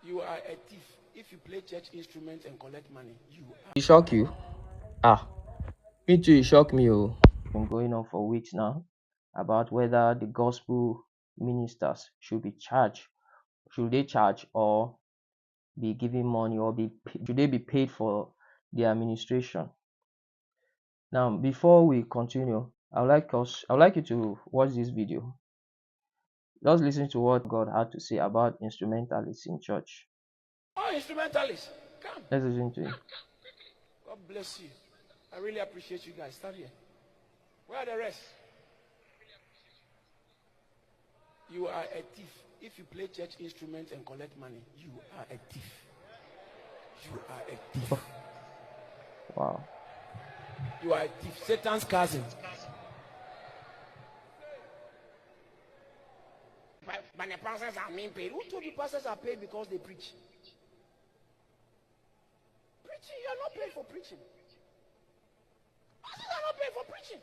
You are a thief. If you play church instruments and collect money, you are. It shock you? Me too, it shocked me. Oh. Been going on for weeks now about whether the gospel ministers should they charge or be giving money or should they be paid for their administration? Now, before we continue, I would like you to watch this video. Just listen to what God had to say about instrumentalists in church. Oh, instrumentalists, come. Let's listen to it. God bless you. I really appreciate you guys. Start here. Where are the rest? You are a thief. If you play church instruments and collect money, you are a thief. You are a thief. Wow. You are a thief. Satan's cousin. But the pastors are being paid. Who told you pastors are paid because they preach? Preaching, you are not paid for preaching. Pastors are not paid for preaching.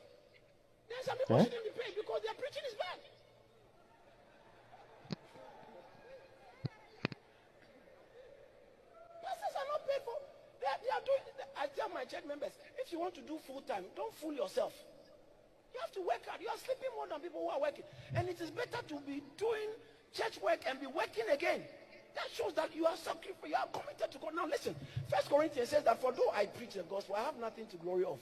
There are some people shouldn't be paid because their preaching is bad. Pastors are not paid for. They are doing. I tell my church members, if you want to do full time, don't fool yourself. You have to work hard. You are sleeping more than people who are working, and it is better to be doing church work and be working again. That shows that you are sacrificed. You are committed to God. Now listen. 1 Corinthians says that for though I preach the gospel, I have nothing to glory of.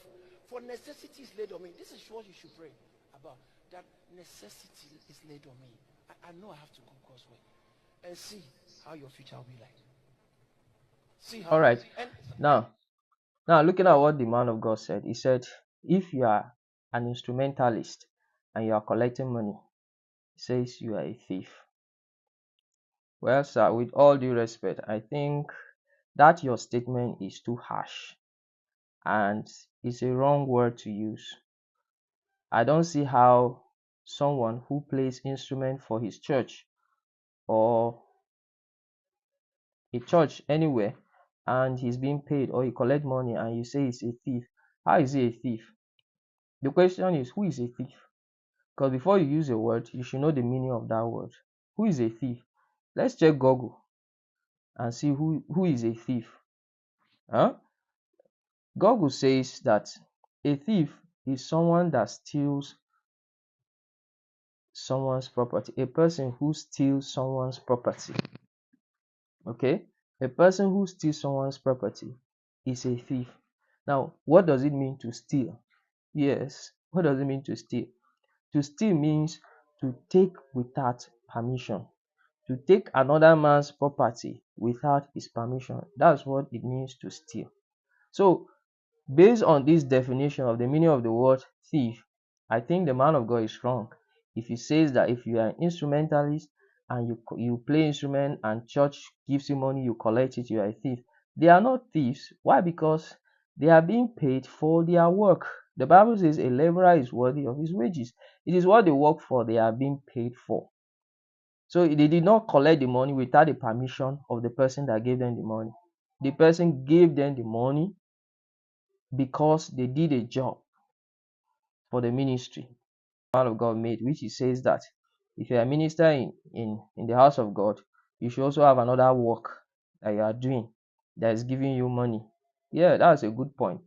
For necessity is laid on me. This is what you should pray about. That necessity is laid on me. I know I have to go God's way. And see how your future will be like. See how. All right. Now looking at what the man of God said, he said, if you are an instrumentalist and you are collecting money, he says you are a thief. Well, sir, with all due respect, I think that your statement is too harsh and it's a wrong word to use. I don't see how someone who plays instrument for his church or a church anywhere and he's being paid or he collect money and you say he's a thief. How is he a thief? The question is, who is a thief? Because before you use a word, you should know the meaning of that word. Who is a thief? Let's check Google and see who is a thief. Google says that a thief is someone that steals someone's property. A person who steals someone's property. Okay? A person who steals someone's property is a thief. Now, what does it mean to steal? Yes, what does it mean to steal? To steal means to take without permission. To take another man's property without his permission. That's what it means to steal. So, based on this definition of the meaning of the word thief, I think the man of God is wrong if he says that if you are an instrumentalist and you play instrument and church gives you money, you collect it, you are a thief. They are not thieves. Why? Because they are being paid for their work. The Bible says a laborer is worthy of his wages. It is what they work for, they are being paid for. So they did not collect the money without the permission of the person that gave them the money. The person gave them the money because they did a job for the ministry man of God made, which he says that if you're a minister in the house of God, you should also have another work that you are doing that is giving you money. Yeah, that's a good point.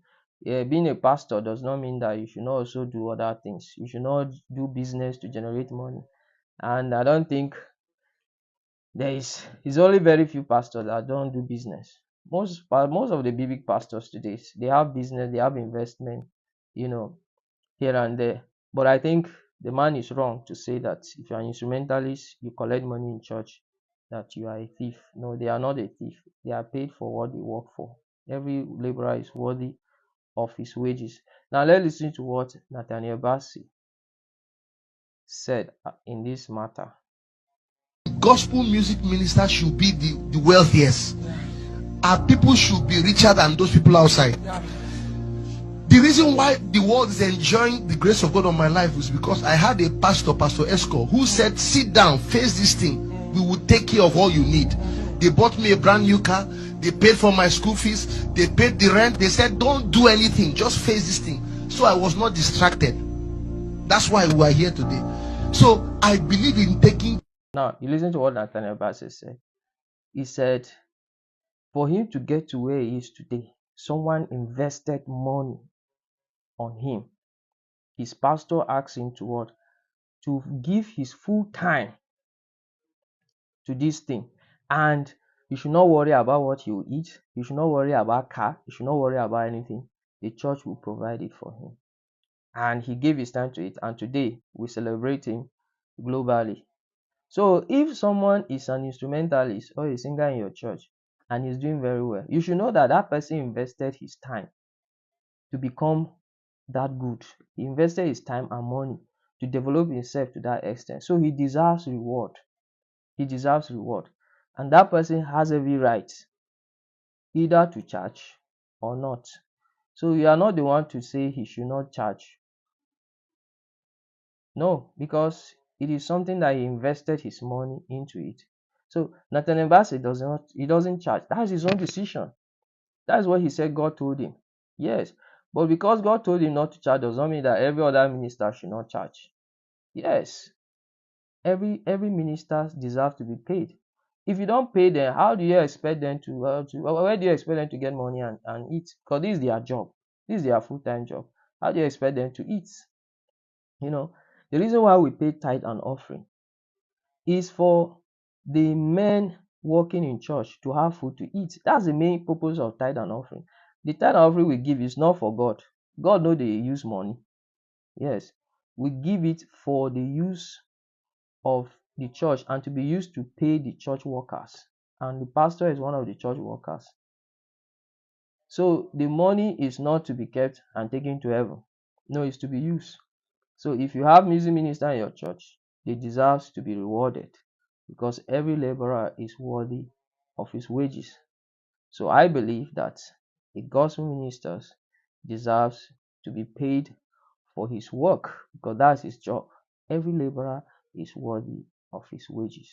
Being a pastor does not mean that you should not also do other things. You should not do business to generate money. And I don't think it's only very few pastors that don't do business. Most of the big pastors today, they have business, they have investment, here and there. But I think the man is wrong to say that if you're an instrumentalist, you collect money in church, that you are a thief. No, they are not a thief. They are paid for what they work for. Every laborer is worthy of his wages. Now let's listen to what Nathaniel Bassey said in this matter. Gospel music ministers should be the wealthiest. Our people should be richer than those people outside. The reason why the world is enjoying the grace of God on my life is because I had a pastor, Pastor Esco, who said, sit down, face this thing. We will take care of all you need. They bought me a brand new car. They paid for my school fees. They paid the rent. They said, don't do anything. Just face this thing. So I was not distracted. That's why we are here today. So I believe in taking. Now, you listen to what Nathaniel Bassey said. He said, for him to get to where he is today, someone invested money on him. His pastor asked him to what? To give his full time to this thing. And you should not worry about what you eat. You should not worry about car. You should not worry about anything. The church will provide it for him. And he gave his time to it. And today we celebrate him globally. So if someone is an instrumentalist or a singer in your church and is doing very well, you should know that that person invested his time to become that good. He invested his time and money to develop himself to that extent. So he deserves reward. He deserves reward. And that person has every right either to charge or not. So you are not the one to say he should not charge. No, because it is something that he invested his money into it. So Nathaniel Bassey doesn't charge. That's his own decision. That's what he said God told him. Yes. But because God told him not to charge does not mean that every other minister should not charge. Yes. Every minister deserves to be paid. If you don't pay them, how do you expect them where do you expect them to get money and eat? Because this is their job. This is their full-time job. How do you expect them to eat? The reason why we pay tithe and offering is for the men working in church to have food to eat. That's the main purpose of tithe and offering. The tithe and offering we give is not for God. God knows they use money. Yes. We give it for the use of the church and to be used to pay the church workers. And the pastor is one of the church workers. So the money is not to be kept and taken to heaven. No, it's to be used. So if you have music minister in your church, they deserve to be rewarded because every laborer is worthy of his wages. So I believe that a gospel minister deserves to be paid for his work because that's his job. Every laborer is worthy of his wages.